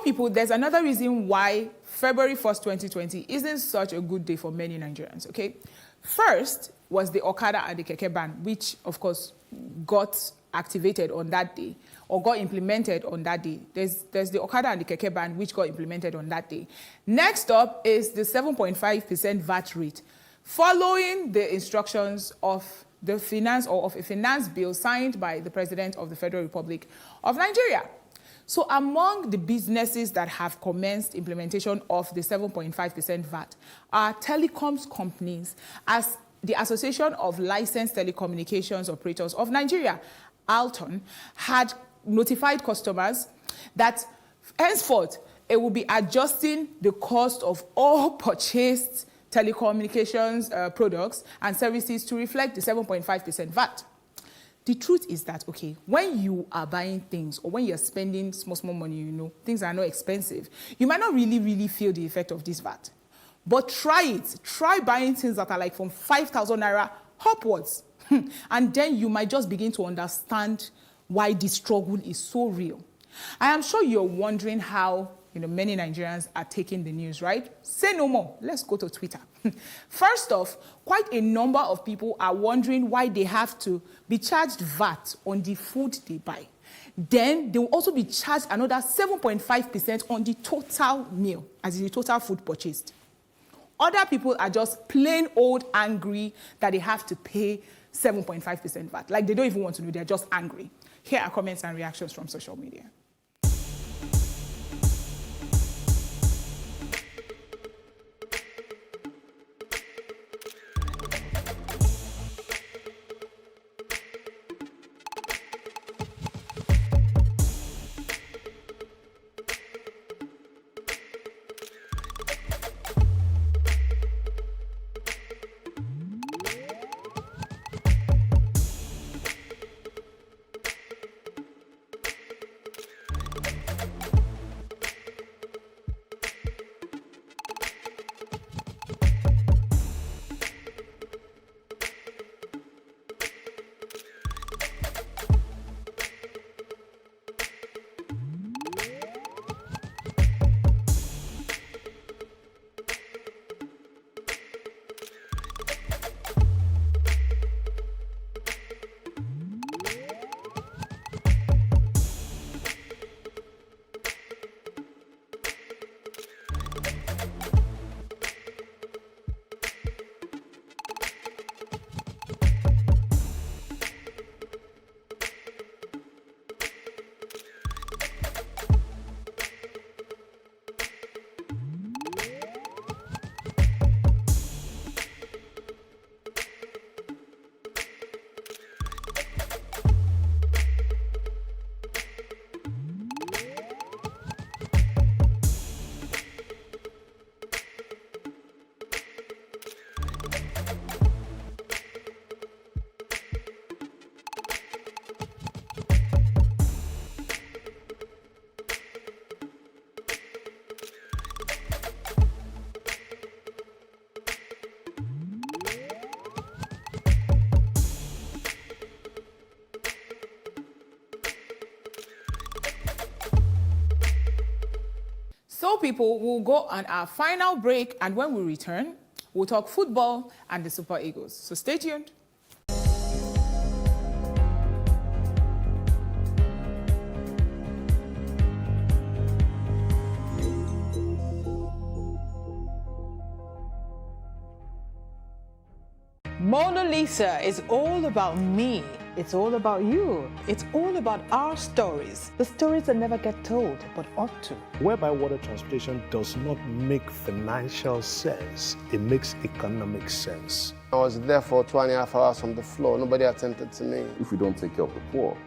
people, there's another reason why February 1st, 2020 isn't such a good day for many Nigerians, okay? First was the Okada and the Keke ban, which, of course, got activated on that day or got implemented on that day. There's the Okada and the Keke ban, which got implemented on that day. Next up is the 7.5% VAT rate, following the instructions of the finance or of a finance bill signed by the President of the Federal Republic of Nigeria. So among the businesses that have commenced implementation of the 7.5% VAT are telecoms companies, as the Association of Licensed Telecommunications Operators of Nigeria, ALTON, had notified customers that henceforth it will be adjusting the cost of all purchased telecommunications products and services to reflect the 7.5% VAT. The truth is that, okay, when you are buying things or when you're spending small money, you know, things are not expensive, you might not really feel the effect of this VAT. But try it. Try buying things that are like from 5,000 naira upwards. And then you might just begin to understand why this struggle is so real. I am sure you're wondering how, you know, many Nigerians are taking the news, right? Say no more. Let's go to Twitter. First off, quite a number of people are wondering why they have to be charged VAT on the food they buy. Then they will also be charged another 7.5% on the total meal, as in the total food purchased. Other people are just plain old angry that they have to pay 7.5% VAT. Like, they don't even want to know, they're just angry. Here are comments and reactions from social media. So people, will go on our final break, and when we return, we'll talk football and the Super Eagles. So stay tuned. Mona Lisa is all about me. It's all about you. It's all about our stories. The stories that never get told, but ought to. Whereby water transportation does not make financial sense, it makes economic sense. I was there for 2.5 hours on the floor. Nobody attended to me. If we don't take care of the poor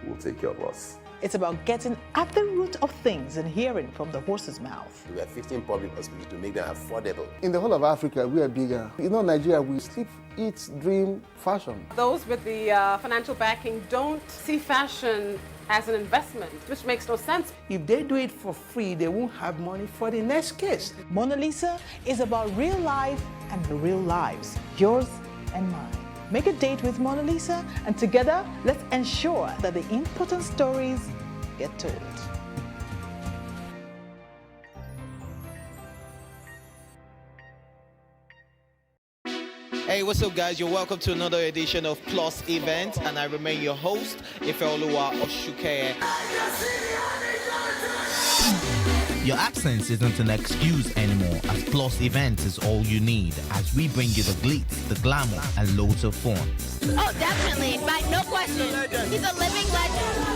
will take care of us. It's about getting at the root of things and hearing from the horse's mouth. We have 15 public hospitals to make them affordable. In the whole of Africa, we are bigger. You know, Nigeria, we sleep, eat, dream, fashion. Those with the financial backing don't see fashion as an investment, which makes no sense. If they do it for free, they won't have money for the next case. Mona Lisa is about real life and real lives, yours and mine. Make a date with Mona Lisa, and together, let's ensure that the important stories get told. Hey, what's up, guys? You're welcome to another edition of Plus Event, and I remain your host, Ifeoluwa Oshukeye. Your absence isn't an excuse anymore, as Plus Event is all you need, as we bring you the glitz, the glamour, and loads of fun. Oh, definitely. Like, no question. He's a living legend.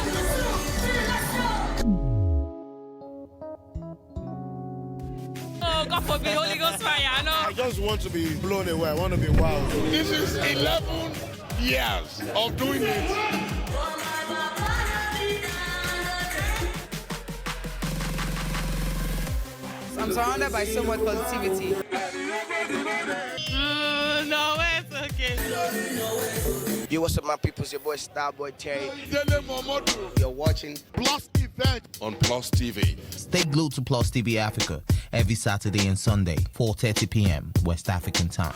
Oh, God forbid, Holy Ghost fire, I know. I just want to be blown away. I want to be wild. This is 11 years of doing it. I'm surrounded by so much positivity. No, it's okay. Yo, what's up, my people? It's your boy Starboy Terry. You're watching Plus Event on Plus TV. Stay glued to Plus TV Africa every Saturday and Sunday, 4:30 p.m. West African time.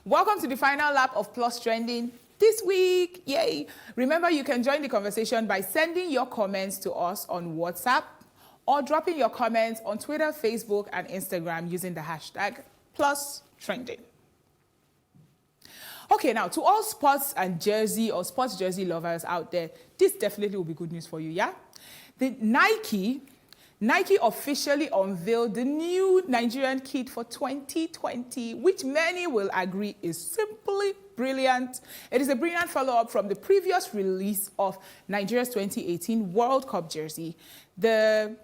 Welcome to the final lap of Plus Trending this week. Yay! Remember, you can join the conversation by sending your comments to us on WhatsApp or dropping your comments on Twitter, Facebook, and Instagram using the hashtag #PlusTrending. Okay, now, to all sports and jersey or sports jersey lovers out there, this definitely will be good news for you, yeah? The Nike officially unveiled the new Nigerian kit for 2020, which many will agree is simply brilliant. It is a brilliant follow-up from the previous release of Nigeria's 2018 World Cup jersey. That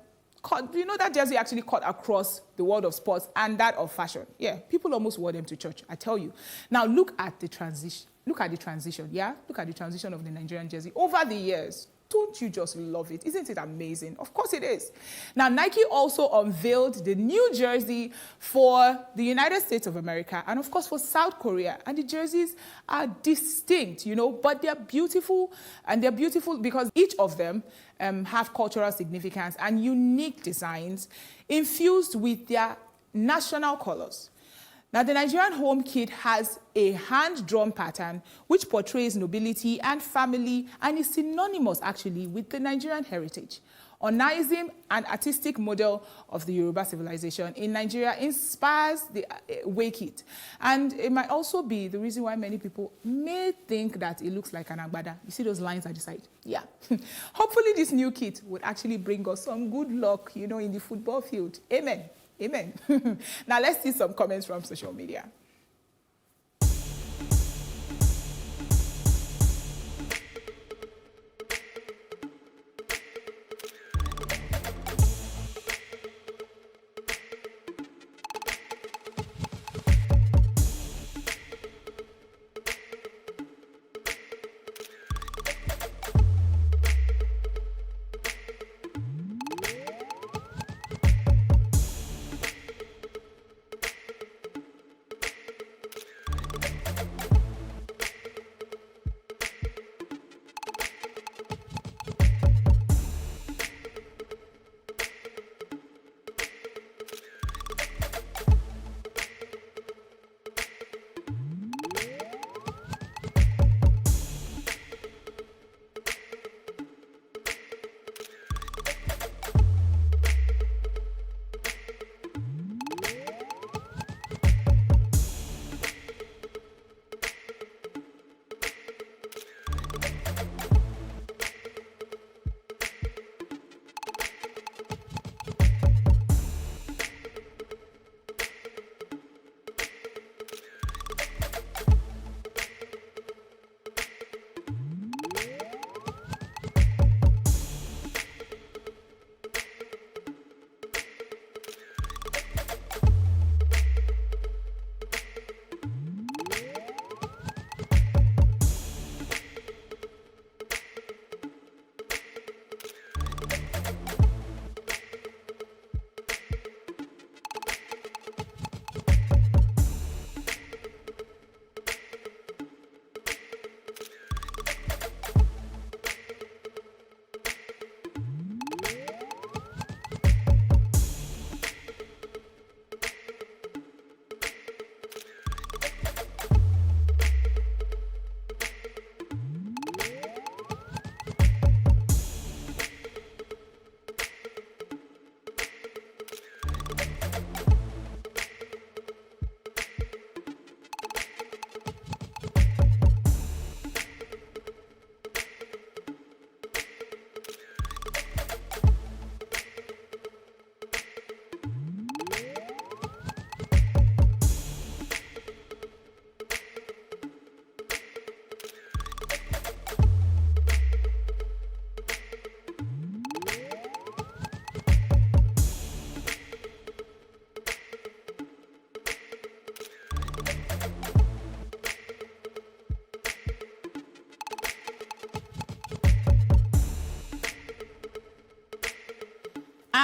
jersey actually cut across the world of sports and that of fashion. Yeah, people almost wore them to church, I tell you. Now, look at the transition, yeah? Look at the transition of the Nigerian jersey over the years. Don't you just love it? Isn't it amazing? Of course it is. Now, Nike also unveiled the new jersey for the United States of America and, of course, for South Korea. And the jerseys are distinct, but they're beautiful. And they're beautiful because each of them have cultural significance and unique designs infused with their national colors. Now, the Nigerian home kit has a hand-drawn pattern which portrays nobility and family and is synonymous, actually, with the Nigerian heritage. Onaism, an artistic model of the Yoruba civilization in Nigeria, inspires the way kit. And it might also be the reason why many people may think that it looks like an agbada. You see those lines at the side? Yeah. Hopefully, this new kit would actually bring us some good luck, in the football field. Amen. Amen. Now, let's see some comments from social media.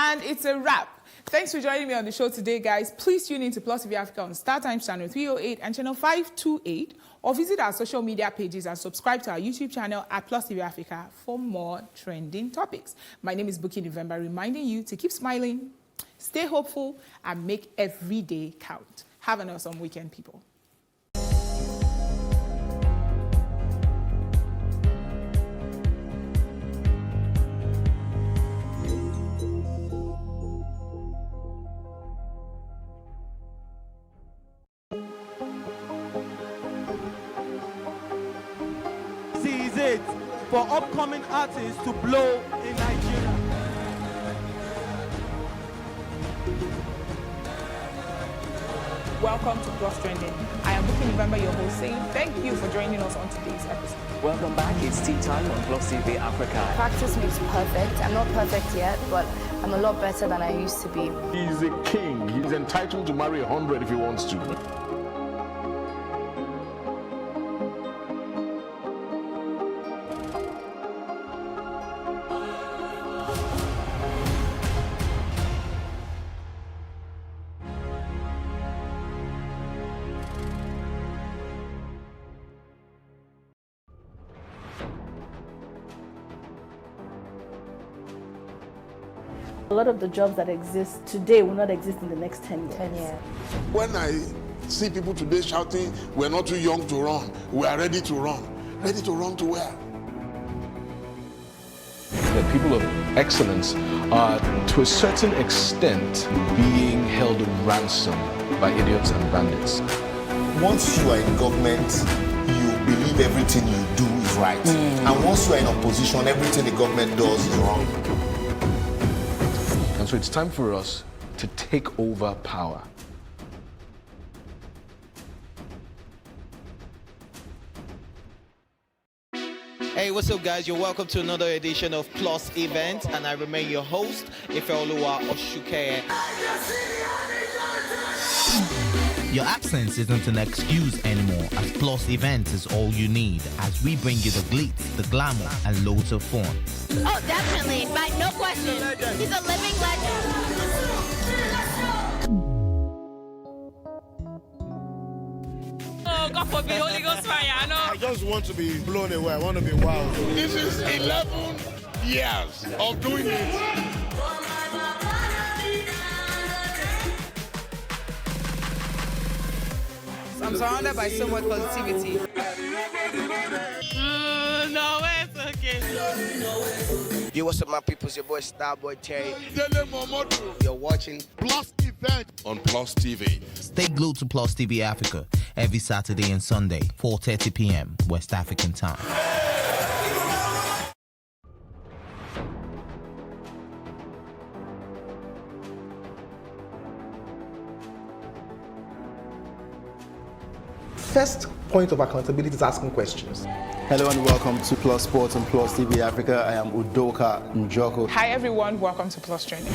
And it's a wrap. Thanks for joining me on the show today, guys. Please tune in to Plus TV Africa on Star Times channel 308 and channel 528, or visit our social media pages and subscribe to our YouTube channel at Plus TV Africa for more trending topics. My name is Buki November, reminding you to keep smiling, stay hopeful, and make every day count. Have an awesome weekend, people. This is it for upcoming artists to blow in Nigeria. Welcome to Plus Trending. I am Buki November, your host, saying thank you for joining us on today's episode. Welcome back. It's tea time on Plus TV Africa. Practice makes perfect. I'm not perfect yet, but I'm a lot better than I used to be. He's a king. He's entitled to marry 100 if he wants to. A lot of the jobs that exist today will not exist in the next 10 years. 10 years. When I see people today shouting, we're not too young to run, we are ready to run. Ready to run to where? The people of excellence are, to a certain extent, being held ransom by idiots and bandits. Once you are in government, you believe everything you do is right. And once you are in opposition, everything the government does is wrong. And so it's time for us to take over power. Hey, what's up, guys? You're welcome to another edition of Plus Event, and I remain your host, Ifeoluwa Oshuke. Your absence isn't an excuse anymore, as Plus Event is all you need, as we bring you the glitz, the glamour, and loads of fun. Oh, definitely. By no question. He's a living legend. Oh, God forbid, Holy Ghost fire, no. I just want to be blown away. I want to be wild. This is 11 years of doing it. I'm surrounded by so much positivity. No, it's okay. Yo, what's up, my people? It's your boy Starboy Terry. You're watching Plus Event on Plus TV. Stay glued to Plus TV Africa every Saturday and Sunday, 4:30 p.m. West African time. First point of accountability is asking questions. Hello and welcome to Plus Sports and Plus TV Africa. I am Udoka Njoko. Hi, everyone. Welcome to Plus Trending.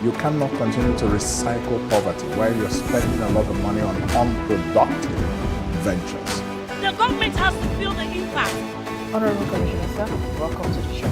You cannot continue to recycle poverty while you're spending a lot of money on unproductive ventures. The government has to feel the impact. Honorable Commissioner, sir, welcome to the show.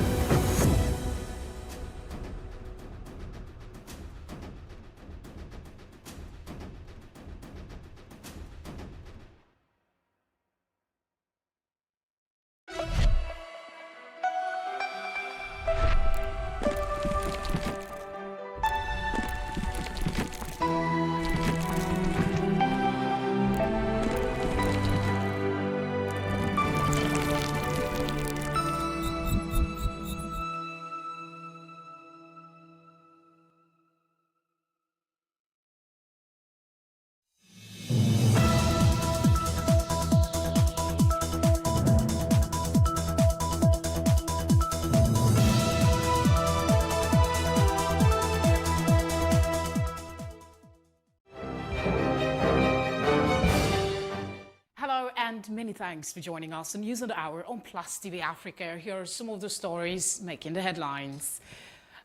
And many thanks for joining us on News on the Hour on Plus TV Africa. Here are some of the stories making the headlines.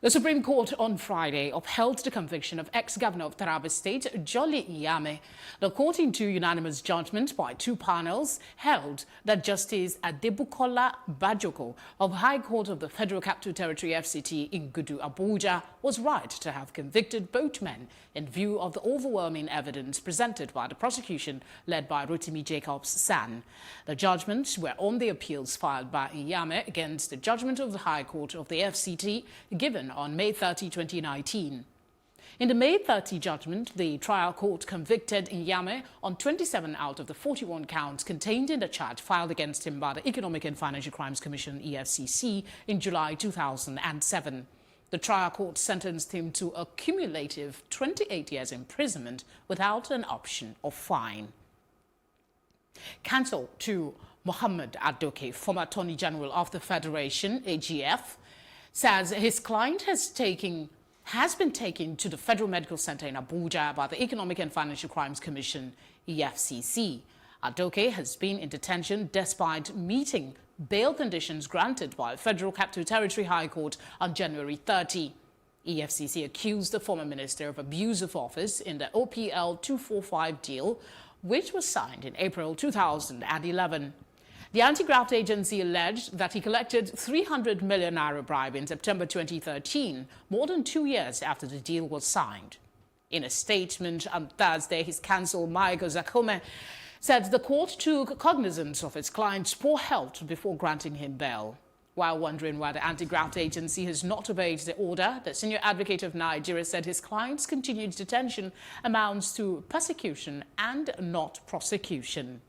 The Supreme Court on Friday upheld the conviction of ex-governor of Taraba State, Jolly Iyame. The court, in two unanimous judgments by two panels, held that Justice Adebukola Bajoko of High Court of the Federal Capital Territory FCT in Gudu, Abuja, was right to have convicted both men in view of the overwhelming evidence presented by the prosecution led by Rotimi Jacobs San. The judgments were on the appeals filed by Iyame against the judgment of the High Court of the FCT given on May 30, 2019. In the May 30 judgment, the trial court convicted Iyame on 27 out of the 41 counts contained in the charge filed against him by the Economic and Financial Crimes Commission, EFCC, in July 2007. The trial court sentenced him to a cumulative 28 years imprisonment without an option of fine. Counsel to Mohammed Adoke, former Attorney General of the Federation, AGF, says his client has been taken to the Federal Medical Center in Abuja by the Economic and Financial Crimes Commission, EFCC. Adoke has been in detention despite meeting bail conditions granted by Federal Capital Territory High Court on January 30. EFCC accused the former minister of abuse of office in the OPL 245 deal, which was signed in April 2011. The anti-graft agency alleged that he collected 300 million naira bribe in September 2013, more than 2 years after the deal was signed. In a statement on Thursday, his counsel, Michael Zakome, said the court took cognizance of his client's poor health before granting him bail. While wondering why the anti-graft agency has not obeyed the order, the senior advocate of Nigeria said his client's continued detention amounts to persecution and not prosecution.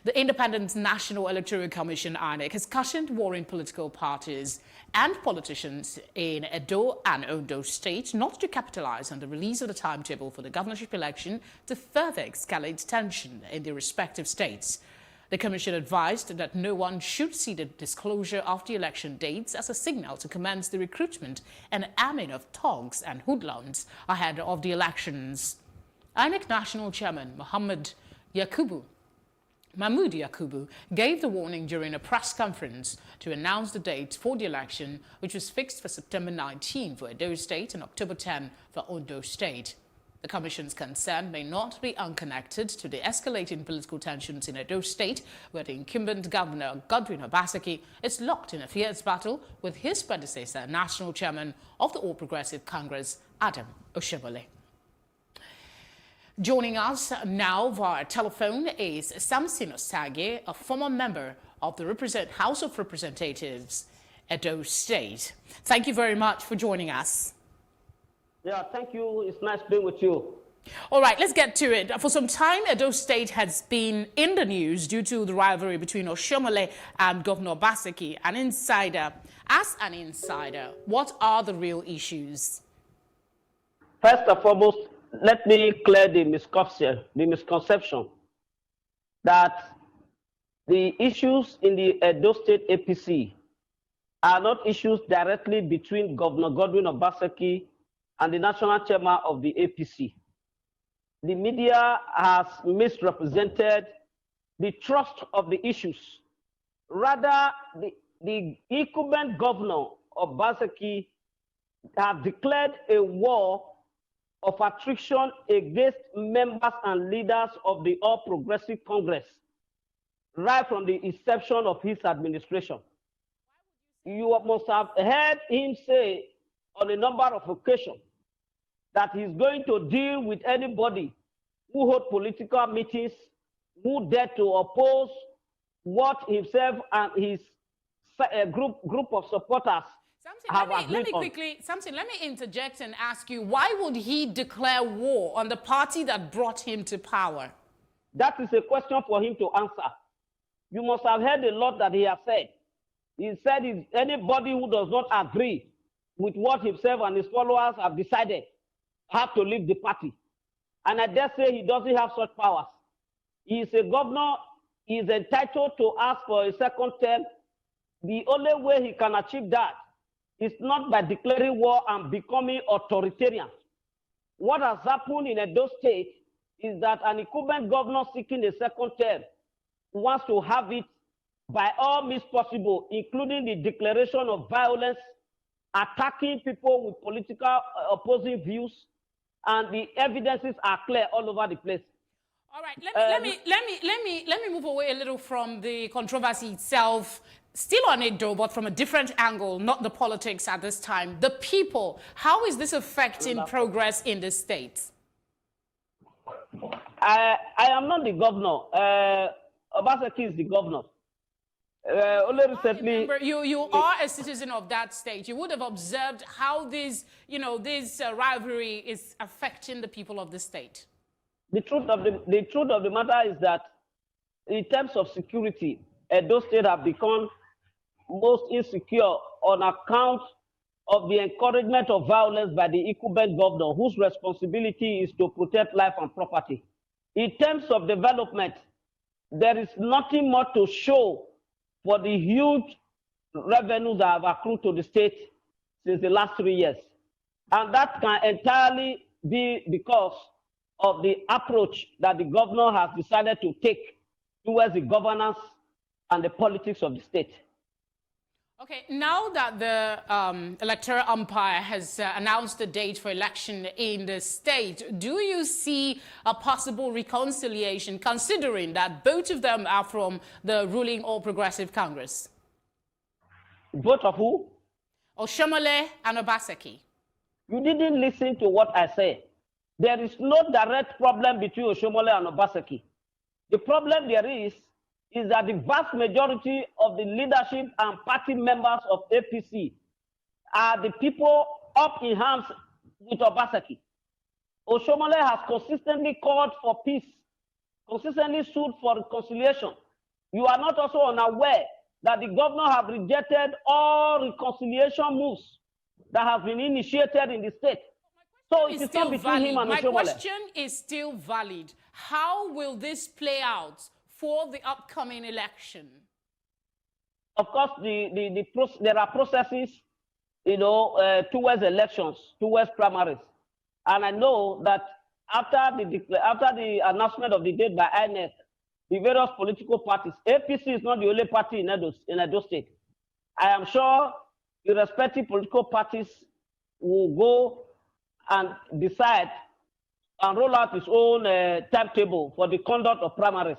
The Independent National Electoral Commission, INEC, has cautioned warring political parties and politicians in Edo and Ondo State not to capitalize on the release of the timetable for the governorship election to further escalate tension in their respective states. The Commission advised that no one should see the disclosure of the election dates as a signal to commence the recruitment and arming of thugs and hoodlums ahead of the elections. INEC National Chairman Mahmood Yakubu gave the warning during a press conference to announce the date for the election, which was fixed for September 19 for Edo State and October 10 for Ondo State. The Commission's concern may not be unconnected to the escalating political tensions in Edo State, where the incumbent governor, Godwin Obaseki, is locked in a fierce battle with his predecessor, National Chairman of the All Progressive Congress, Adam Oshomole. Joining us now via telephone is Samson Osage, a former member of the House of Representatives, Edo State. Thank you very much for joining us. Yeah, thank you. It's nice being with you. All right, let's get to it. For some time, Edo State has been in the news due to the rivalry between Oshomole and Governor Obaseki. As an insider, what are the real issues? First and foremost, let me clear the misconception that the issues in the Edo State APC are not issues directly between Governor Godwin Obaseki and the national chairman of the APC. The media has misrepresented the thrust of the issues. Rather, the incumbent governor of Obaseki has declared a war of attrition against members and leaders of the All Progressive Congress right from the inception of his administration. You must have heard him say on a number of occasions that he's going to deal with anybody who hold political meetings, who dare to oppose what himself and his group of supporters let me interject and ask you, why would he declare war on the party that brought him to power? That is a question for him to answer. You must have heard a lot that he has said. He said if anybody who does not agree with what himself and his followers have decided have to leave the party. And I dare say he doesn't have such powers. He is a governor. He is entitled to ask for a second term. The only way he can achieve that is not by declaring war and becoming authoritarian. What has happened in Edo State is that an incumbent governor seeking a second term wants to have it by all means possible, including the declaration of violence attacking people with political opposing views, and the evidences are clear all over the place. All right, let me move away a little from the controversy itself. Still on it though, but from a different angle, not the politics at this time. The people, how is this affecting progress in the state? I am not the governor. Obaseki is the governor. Only recently, you are a citizen of that state. You would have observed how this rivalry is affecting the people of the state. The truth of the matter is that, in terms of security, Edo State have become most insecure on account of the encouragement of violence by the incumbent governor, whose responsibility is to protect life and property. In terms of development, there is nothing more to show for the huge revenues that have accrued to the state since the last 3 years. And that can entirely be because of the approach that the governor has decided to take towards the governance and the politics of the state. Okay, now that the electoral umpire has announced the date for election in the state, do you see a possible reconciliation, considering that both of them are from the ruling All Progressive Congress? Both of who? Oshomole and Obaseki. You didn't listen to what I said. There is no direct problem between Oshomole and Obaseki. The problem there is that the vast majority of the leadership and party members of APC are the people up in arms with Obaseki. Oshomole has consistently called for peace, consistently sued for reconciliation. You are not also unaware that the governor have rejected all reconciliation moves that have been initiated in the state. So it is not between him and Oshomole. My question is still valid. How will this play out for the upcoming election? Of course, there are processes, towards elections, towards primaries. And I know that after the announcement of the date by INEC, the various political parties, APC is not the only party in Edo State. I am sure the respective political parties will go and decide and roll out its own timetable for the conduct of primaries.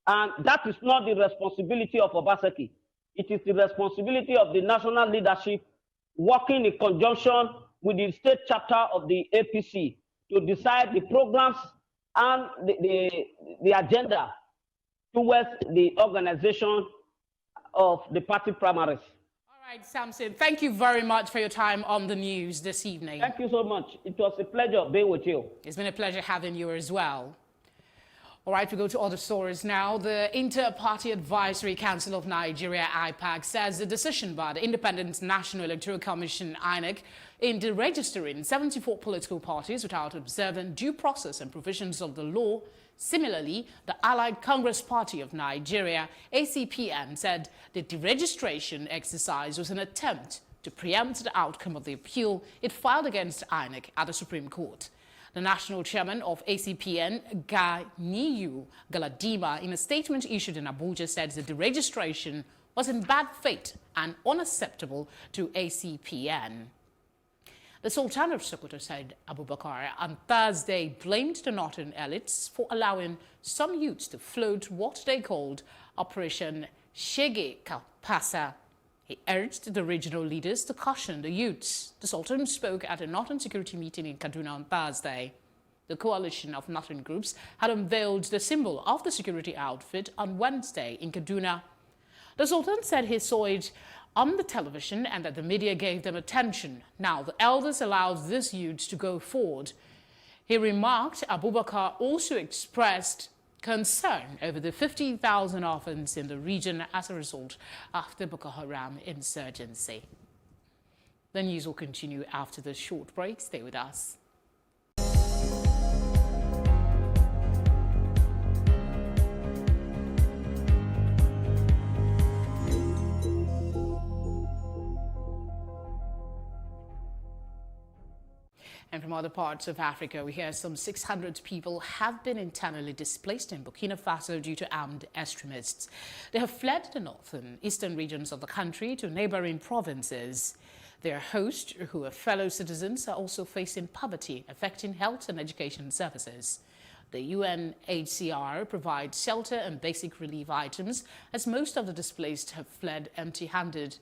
And that is not the responsibility of Obaseki. It is the responsibility of the national leadership working in conjunction with the state chapter of the APC to decide the programs and the agenda towards the organization of the party primaries. All right, Samson, thank you very much for your time on the news this evening. Thank you so much. It was a pleasure being with you. It's been a pleasure having you as well. All right, we go to other stories now. The Inter-Party Advisory Council of Nigeria, IPAC, says the decision by the Independent National Electoral Commission, INEC, in deregistering 74 political parties without observing due process and provisions of the law. Similarly, the Allied Congress Party of Nigeria, ACPN, said the deregistration exercise was an attempt to preempt the outcome of the appeal it filed against INEC at the Supreme Court. The national chairman of ACPN, Ganiyu Galadima, in a statement issued in Abuja, said the deregistration was in bad faith and unacceptable to ACPN. The Sultan of Sokoto, Said Abubakar, on Thursday blamed the northern elites for allowing some youths to float what they called Operation Shege Kapasa. He urged the regional leaders to caution the youths. The Sultan spoke at a Northern security meeting in Kaduna on Thursday. The coalition of Northern groups had unveiled the symbol of the security outfit on Wednesday in Kaduna. The Sultan said he saw it on the television and that the media gave them attention. Now, the elders allowed these youths to go forward. He remarked Abubakar also expressed concern over the 50,000 orphans in the region as a result of the Boko Haram insurgency. The news will continue after this short break. Stay with us. And from other parts of Africa, we hear some 600 people have been internally displaced in Burkina Faso due to armed extremists. They have fled the northern eastern regions of the country to neighboring provinces. Their hosts, who are fellow citizens, are also facing poverty, affecting health and education services. The UNHCR provides shelter and basic relief items, as most of the displaced have fled empty-handed.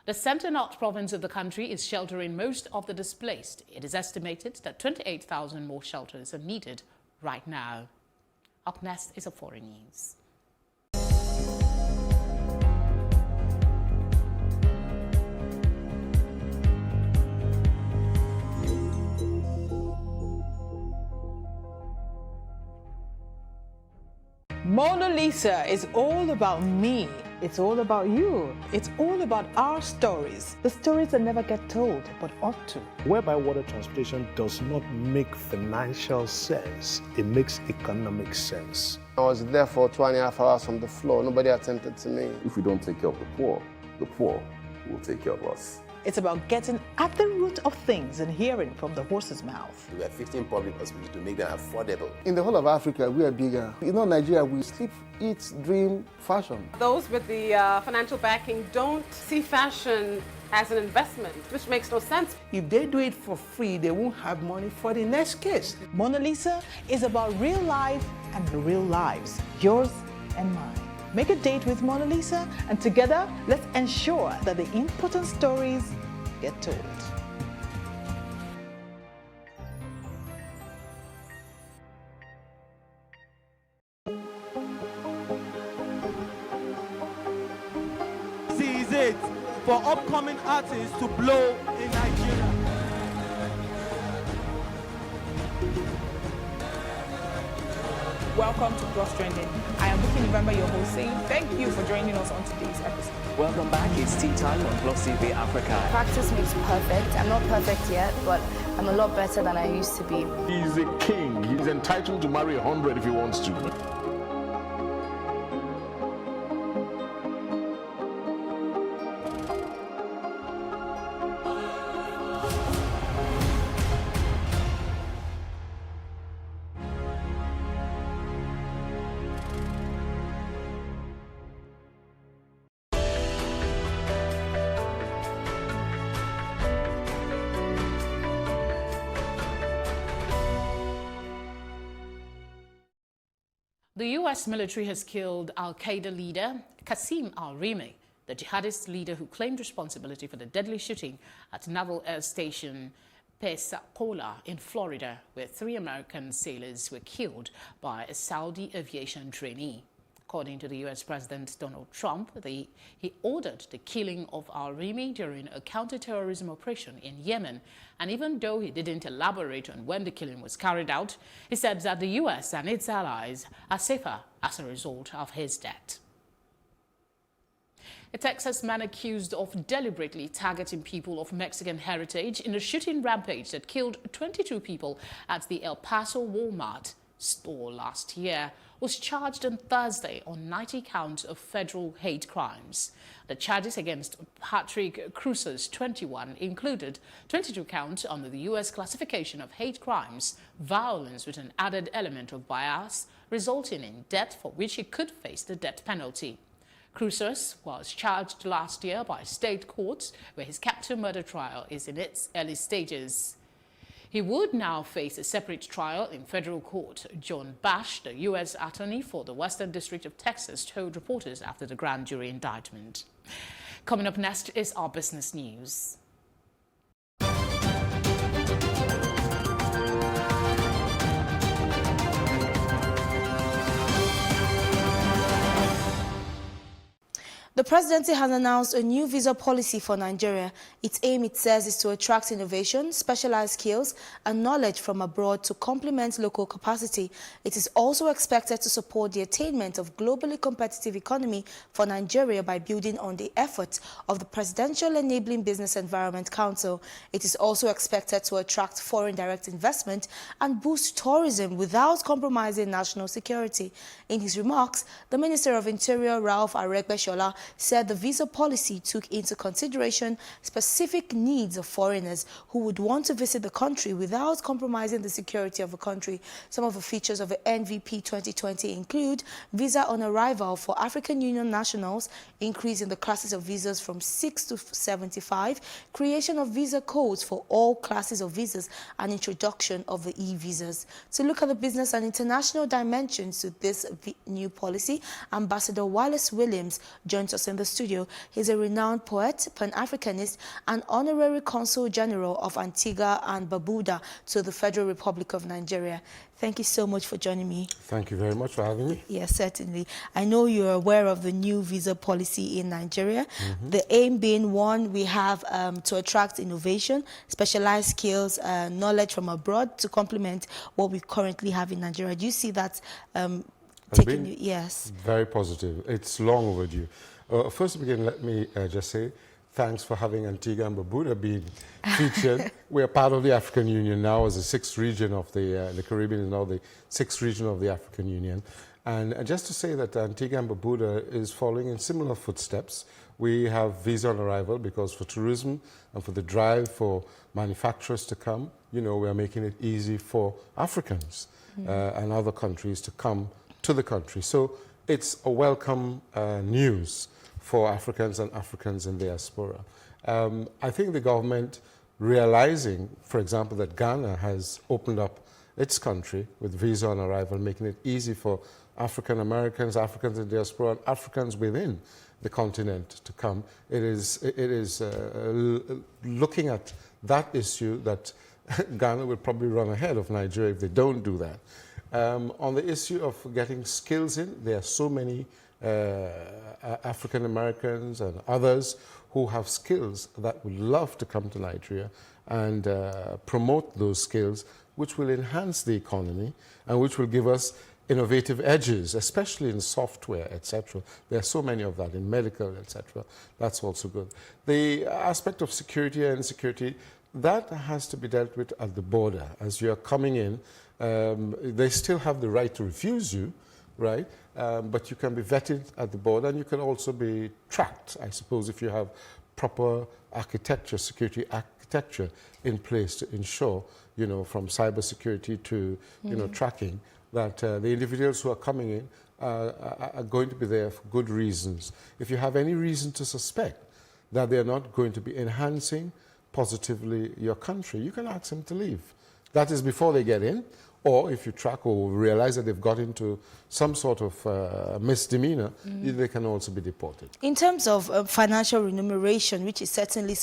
The Centre-North province of the country is sheltering most of the displaced. It is estimated that 28,000 more shelters are needed right now. Up next is a foreign news. Mona Lisa is all about me. It's all about you. It's all about our stories. The stories that never get told, but ought to. Whereby water transportation does not make financial sense, it makes economic sense. I was there for 2.5 hours on the floor. Nobody attended to me. If we don't take care of the poor will take care of us. It's about getting at the root of things and hearing from the horse's mouth. We are 15 public hospitals to make them affordable. In the whole of Africa, we are bigger. Nigeria, we sleep, eat, dream, fashion. Those with the financial backing don't see fashion as an investment, which makes no sense. If they do it for free, they won't have money for the next case. Mona Lisa is about real life and real lives, yours and mine. Make a date with Mona Lisa, and together, let's ensure that the important stories get told. This is it for upcoming artists to blow in Nigeria. Welcome to Plus Trending. I am Buki November, your host, saying thank you for joining us on today's episode. Welcome back. It's Tea Time on Plus TV Africa. Practice makes perfect. I'm not perfect yet, but I'm a lot better than I used to be. He's a king. He's entitled to marry 100 if he wants to. The U.S. military has killed al-Qaeda leader Qasim al-Rimi, the jihadist leader who claimed responsibility for the deadly shooting at Naval Air Station Pensacola in Florida, where 3 American sailors were killed by a Saudi aviation trainee. According to the U.S. President Donald Trump, he ordered the killing of al-Rimi during a counterterrorism operation in Yemen. And even though he didn't elaborate on when the killing was carried out, he said that the U.S. and its allies are safer as a result of his death. A Texas man accused of deliberately targeting people of Mexican heritage in a shooting rampage that killed 22 people at the El Paso Walmart store last year was charged on Thursday on 90 counts of federal hate crimes. The charges against Patrick Cruces, 21, included 22 counts under the U.S. classification of hate crimes, violence with an added element of bias, resulting in death for which he could face the death penalty. Cruces was charged last year by state courts, where his capital murder trial is in its early stages. He would now face a separate trial in federal court. John Bash, the U.S. attorney for the Western District of Texas, told reporters after the grand jury indictment. Coming up next is our business news. The presidency has announced a new visa policy for Nigeria. Its aim, it says, is to attract innovation, specialized skills, and knowledge from abroad to complement local capacity. It is also expected to support the attainment of globally competitive economy for Nigeria by building on the efforts of the Presidential Enabling Business Environment Council. It is also expected to attract foreign direct investment and boost tourism without compromising national security. In his remarks, the Minister of Interior, Ralph Aregbesola, said the visa policy took into consideration specific needs of foreigners who would want to visit the country without compromising the security of the country. Some of the features of the NVP 2020 include visa on arrival for African Union nationals, increase in the classes of visas from 6 to 75, creation of visa codes for all classes of visas, and introduction of the e-visas. To look at the business and international dimensions to this new policy, Ambassador Wallace Williams joins us in the studio. He's a renowned poet, Pan-Africanist, and Honorary Consul General of Antigua and Barbuda to the Federal Republic of Nigeria. Thank you so much for joining me. Thank you very much for having me. Yes, certainly. I know you're aware of the new visa policy in Nigeria. The aim being, one, we have to attract innovation, specialized skills, knowledge from abroad to complement what we currently have in Nigeria. Do you see that taking you? Yes. Very positive. It's long overdue. First to begin, let me just say thanks for having Antigua and Barbuda being featured. We are part of the African Union now as the sixth region of the Caribbean is now the sixth region of the African Union. And just to say that Antigua and Barbuda is following in similar footsteps. We have visa on arrival because for tourism and for the drive for manufacturers to come, you know, we are making it easy for Africans and other countries to come to the country. So it's a welcome news for Africans and Africans in diaspora. I think the government realizing, for example, that Ghana has opened up its country with visa on arrival, making it easy for African Americans, Africans in diaspora, and Africans within the continent to come. It is looking at that issue that Ghana will probably run ahead of Nigeria if they don't do that. On the issue of getting skills in, there are so many African Americans and others who have skills that would love to come to Nigeria and promote those skills, which will enhance the economy and which will give us innovative edges, especially in software, etc. There are so many of that in medical, etc. That's also good. The aspect of security and insecurity, that has to be dealt with at the border. As you're coming in, they still have the right to refuse you, right? But you can be vetted at the border, and you can also be tracked, I suppose, if you have proper architecture, security architecture in place to ensure, you know, from cybersecurity to, you know, tracking, that the individuals who are coming in are going to be there for good reasons. If you have any reason to suspect that they're not going to be enhancing positively your country, you can ask them to leave. That is before they get in, or if you track or realize that they've got into some sort of misdemeanor, they can also be deported. In terms of financial remuneration, which is certainly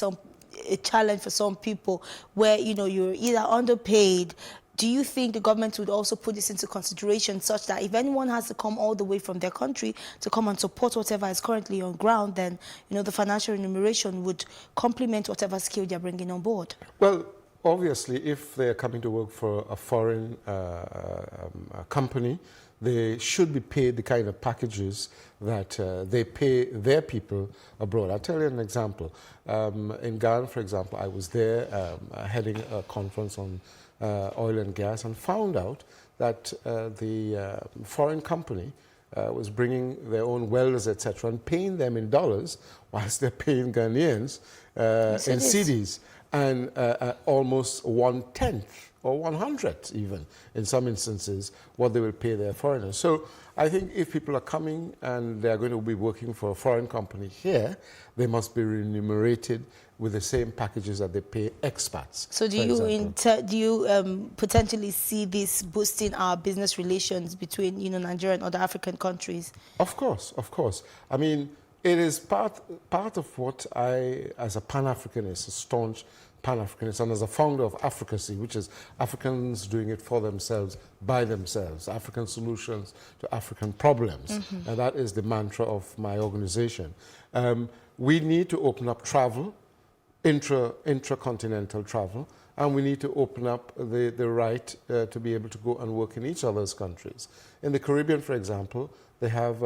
a challenge for some people, where, you know, you're either underpaid, do you think the government would also put this into consideration such that if anyone has to come all the way from their country to come and support whatever is currently on ground, then, you know, the financial remuneration would complement whatever skill they're bringing on board? Well, obviously, if they're coming to work for a foreign company, they should be paid the kind of packages that they pay their people abroad. I'll tell you an example. In Ghana, for example, I was there heading a conference on oil and gas and found out that the foreign company was bringing their own welders, etc., and paying them in dollars whilst they're paying Ghanaians in cedis, and almost 1/10 or 100th even, in some instances, what they will pay their foreigners. So I think if people are coming and they're going to be working for a foreign company here, they must be remunerated with the same packages that they pay expats. So do you potentially see this boosting our business relations between, you know, Nigeria and other African countries? Of course, of course. I mean, it is part of what I, as a Pan-Africanist, a staunch Pan-Africanist, and as a founder of Africacy, which is Africans doing it for themselves, by themselves, African solutions to African problems. And that is the mantra of my organization. We need to open up travel, intracontinental travel, and we need to open up the right to be able to go and work in each other's countries. In the Caribbean, for example, they have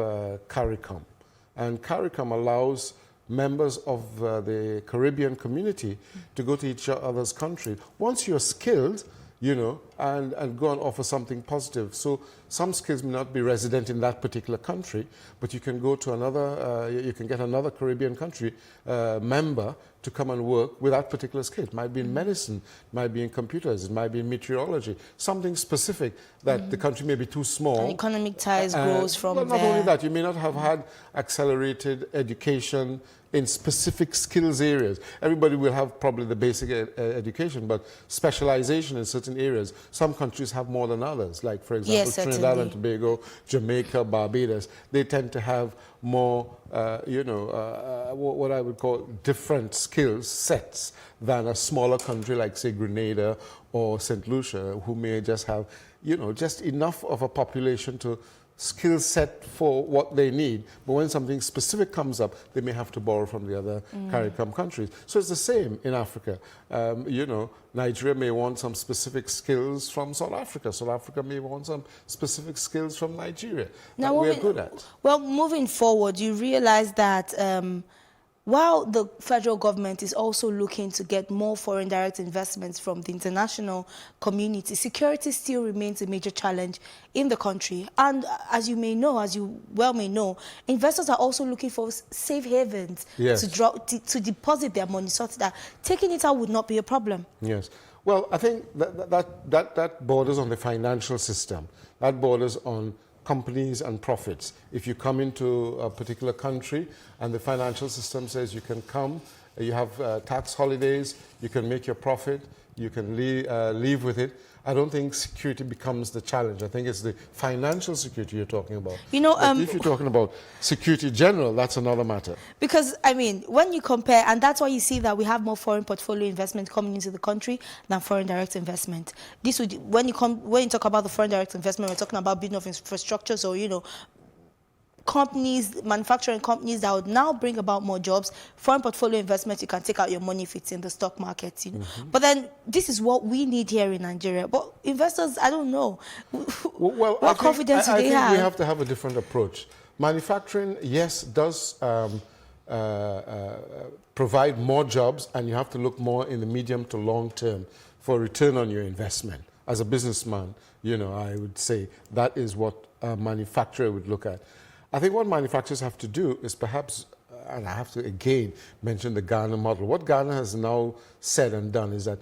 CARICOM. And CARICOM allows members of the Caribbean community to go to each other's country. Once you're skilled, you know, and go and offer something positive. So some skills may not be resident in that particular country, but you can go to another, you can get another Caribbean country member to come and work with that particular skill. It might be in medicine, it might be in computers, it might be in meteorology, something specific that the country may be too small. And economic ties grows from well, there. not only that, you may not have had accelerated education in specific skills areas. Everybody will have probably the basic education, but specialization in certain areas. Some countries have more than others, like, for example, Yes, Trinidad and Tobago, Jamaica, Barbados. They tend to have more, what I would call different skills sets than a smaller country like, say, Grenada or St. Lucia, who may just have, just enough of a population to skill set for what they need, but when something specific comes up, they may have to borrow from the other CARICOM countries. So it's the same in Africa. Nigeria may want some specific skills from South Africa. South Africa may want some specific skills from Nigeria that we're good at. Well, moving forward, you realize that while the federal government is also looking to get more foreign direct investments from the international community, security still remains a major challenge in the country. And as you well may know, investors are also looking for safe havens to deposit their money, so that taking it out would not be a problem. Yes. Well, I think that borders on the financial system. That borders on companies and profits. If you come into a particular country and the financial system says you can come, you have tax holidays, you can make your profit, you can leave with it, I don't think security becomes the challenge. I think it's the financial security you're talking about. But if you're talking about security general, that's another matter. Because, I mean, when you compare, and that's why you see that we have more foreign portfolio investment coming into the country than foreign direct investment. This would, when you talk about the foreign direct investment, we're talking about building of infrastructure, or, companies, manufacturing companies that would now bring about more jobs. Foreign portfolio investment, you can take out your money if it's in the stock market. But then this is what we need here in Nigeria. But investors, I don't know. Well, what confidence do they have? I think we have to have a different approach. Manufacturing, yes, does provide more jobs, and you have to look more in the medium to long term for return on your investment. As a businessman, I would say that is what a manufacturer would look at. I think what manufacturers have to do is perhaps, and I have to again mention the Ghana model. What Ghana has now said and done is that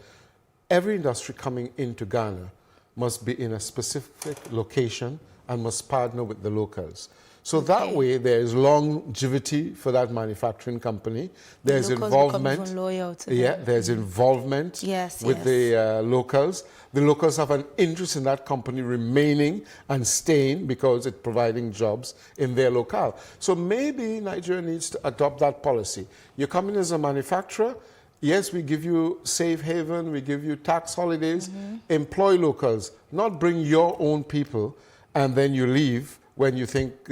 every industry coming into Ghana must be in a specific location and must partner with the locals. So that way there is longevity for that manufacturing company. There's involvement. There's involvement with the locals. The locals have an interest in that company remaining and staying because it's providing jobs in their locale. So maybe Nigeria needs to adopt that policy. You come in as a manufacturer, yes, we give you safe haven, we give you tax holidays, employ locals, not bring your own people and then you leave when you think,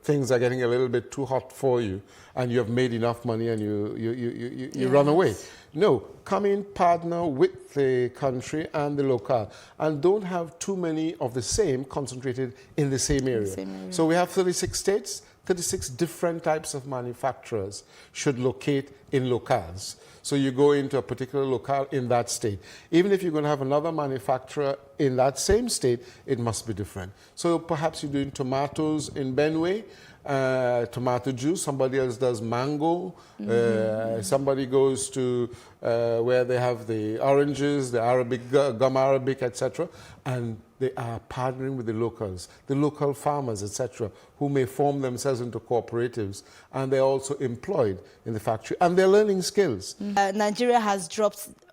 things are getting a little bit too hot for you and you have made enough money and you run away. No, come in, partner with the country and the locale, and don't have too many of the same concentrated in the same area. So we have 36 states, 36 different types of manufacturers should locate in locales. So you go into a particular locale in that state. Even if you're going to have another manufacturer in that same state, it must be different. So perhaps you're doing tomatoes in Benue, tomato juice, somebody else does mango, somebody goes to where they have the oranges, the Arabic, gum Arabic, etc., and they are partnering with the locals, the local farmers, etc., who may form themselves into cooperatives, and they're also employed in the factory, and they're learning skills. Nigeria has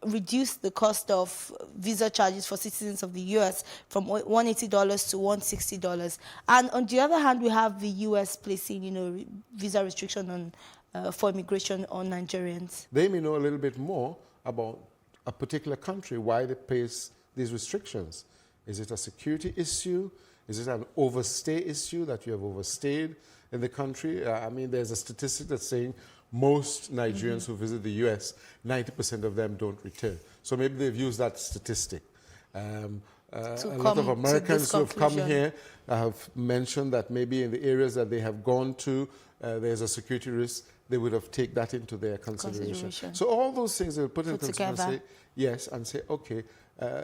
reduced the cost of visa charges for citizens of the U.S. from $180 to $160. And on the other hand, we have the U.S. placing, visa restriction on for immigration on Nigerians. They may know a little bit more about a particular country, why they place these restrictions. Is it a security issue? Is it an overstay issue, that you have overstayed in the country? I mean, there's a statistic that's saying most Nigerians who visit the U.S., 90% of them don't return. So maybe they've used that statistic. A lot of Americans who have come here have mentioned that maybe in the areas that they have gone to, there's a security risk. They would have taken that into their consideration. So all those things they'll put in consideration and say, yes, and say, okay,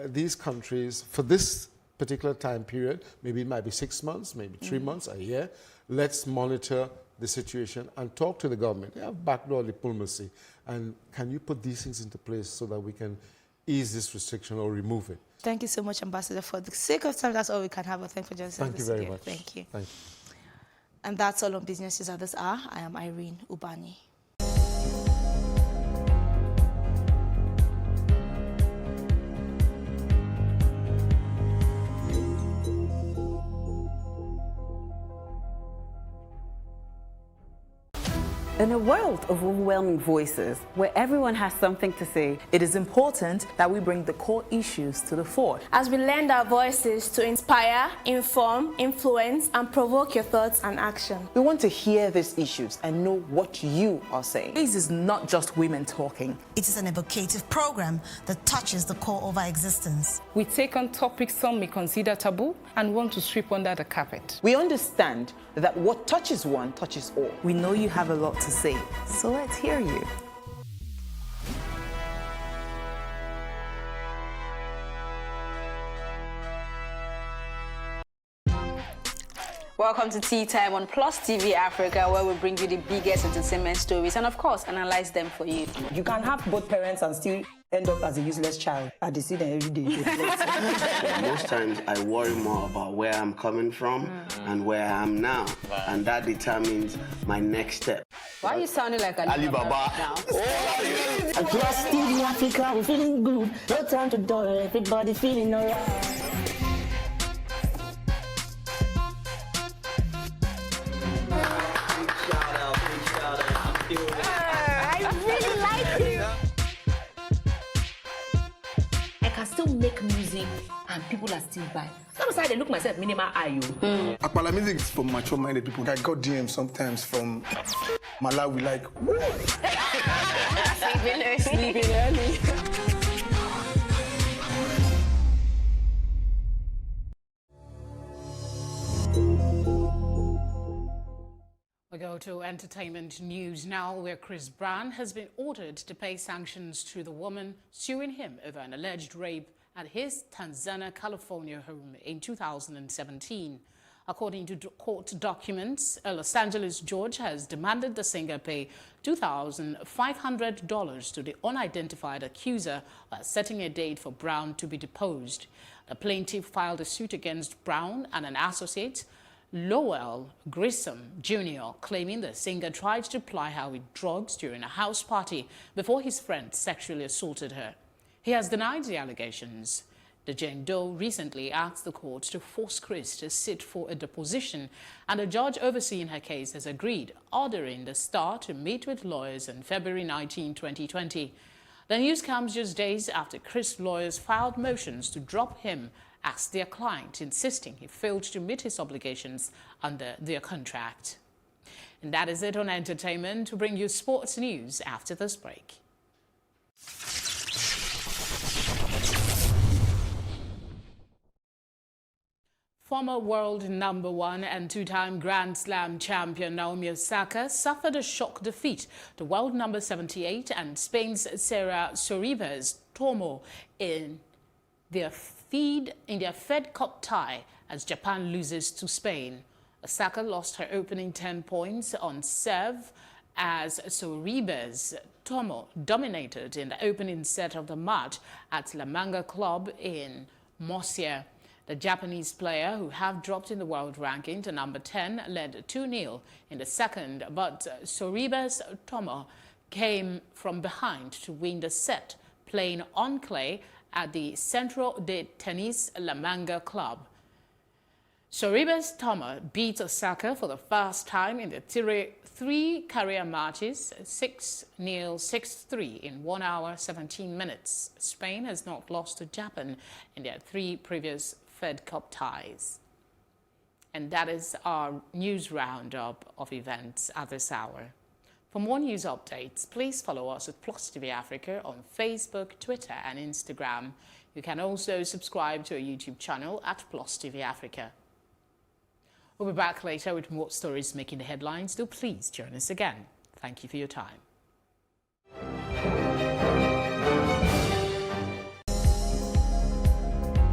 these countries, for this particular time period, maybe it might be 6 months, maybe 3 months, a year, let's monitor the situation and talk to the government. They have backdoor diplomacy. And can you put these things into place so that we can ease this restriction or remove it? Thank you so much, Ambassador. For the sake of time, that's all we can have. Thank you for joining us. Thank you very much. Thank you. Thank you. And that's all on Business News at this hour. I am Irene Ubani. In a world of overwhelming voices, where everyone has something to say, it is important that we bring the core issues to the fore. As we lend our voices to inspire, inform, influence, and provoke your thoughts and action. We want to hear these issues and know what you are saying. This is not just women talking. It is an evocative program that touches the core of our existence. We take on topics some may consider taboo and want to sweep under the carpet. We understand that what touches one touches all. We know you have a lot to say, so let's hear you. Welcome to Tea Time on Plus TV Africa, where we bring you the biggest entertainment stories and, of course, analyze them for you. You can have both parents and still end up as a useless child. I see them every day. Most times I worry more about where I'm coming from and where I am now, and that determines my next step. Why are you sounding like Alibaba now? Plus TV Africa, we're feeling good. No time to dull, everybody feeling alright. I still make music and people are still buying. Sometimes I look myself minimal IU. Apala music is for mature-minded people. I got DMs sometimes from Malawi, like, sleeping early. We go to entertainment news now, where Chris Brown has been ordered to pay sanctions to the woman suing him over an alleged rape at his Tanzania, California home in 2017. According to court documents, a Los Angeles judge has demanded the singer pay $2,500 to the unidentified accuser while setting a date for Brown to be deposed. The plaintiff filed a suit against Brown and an associate, Lowell Grissom Jr., claiming the singer tried to ply her with drugs during a house party before his friend sexually assaulted her. He has denied the allegations. The Jane Doe recently asked the court to force Chris to sit for a deposition, and the judge overseeing her case has agreed, ordering the star to meet with lawyers on February 19, 2020. The news comes just days after Chris' lawyers filed motions to drop him as their client, insisting he failed to meet his obligations under their contract. And that is it on entertainment. To bring you sports news after this break. Former world #1 and two-time Grand Slam champion Naomi Osaka suffered a shock defeat to world number 78 and Spain's Sara Sorribes Tormo in their Fed Cup tie as Japan loses to Spain. Osaka lost her opening 10 points on serve as Sorribes Tormo dominated in the opening set of the match at La Manga Club in Murcia. The Japanese player, who have dropped in the world ranking to number 10, led 2-0 in the second, but Sorribes Tormo came from behind to win the set, playing on clay at the Centro de Tenis La Manga Club. Sorribes Tormo beat Osaka for the first time in the three career matches, 6-0, 6-3 in 1 hour, 17 minutes. Spain has not lost to Japan in their 3 previous Fed Cup ties. And that is our news roundup of events at this hour. For more news updates, please follow us at Plus TV Africa on Facebook, Twitter, and Instagram. You can also subscribe to our YouTube channel at Plus TV Africa. We'll be back later with more stories making the headlines. Do please join us again. Thank you for your time.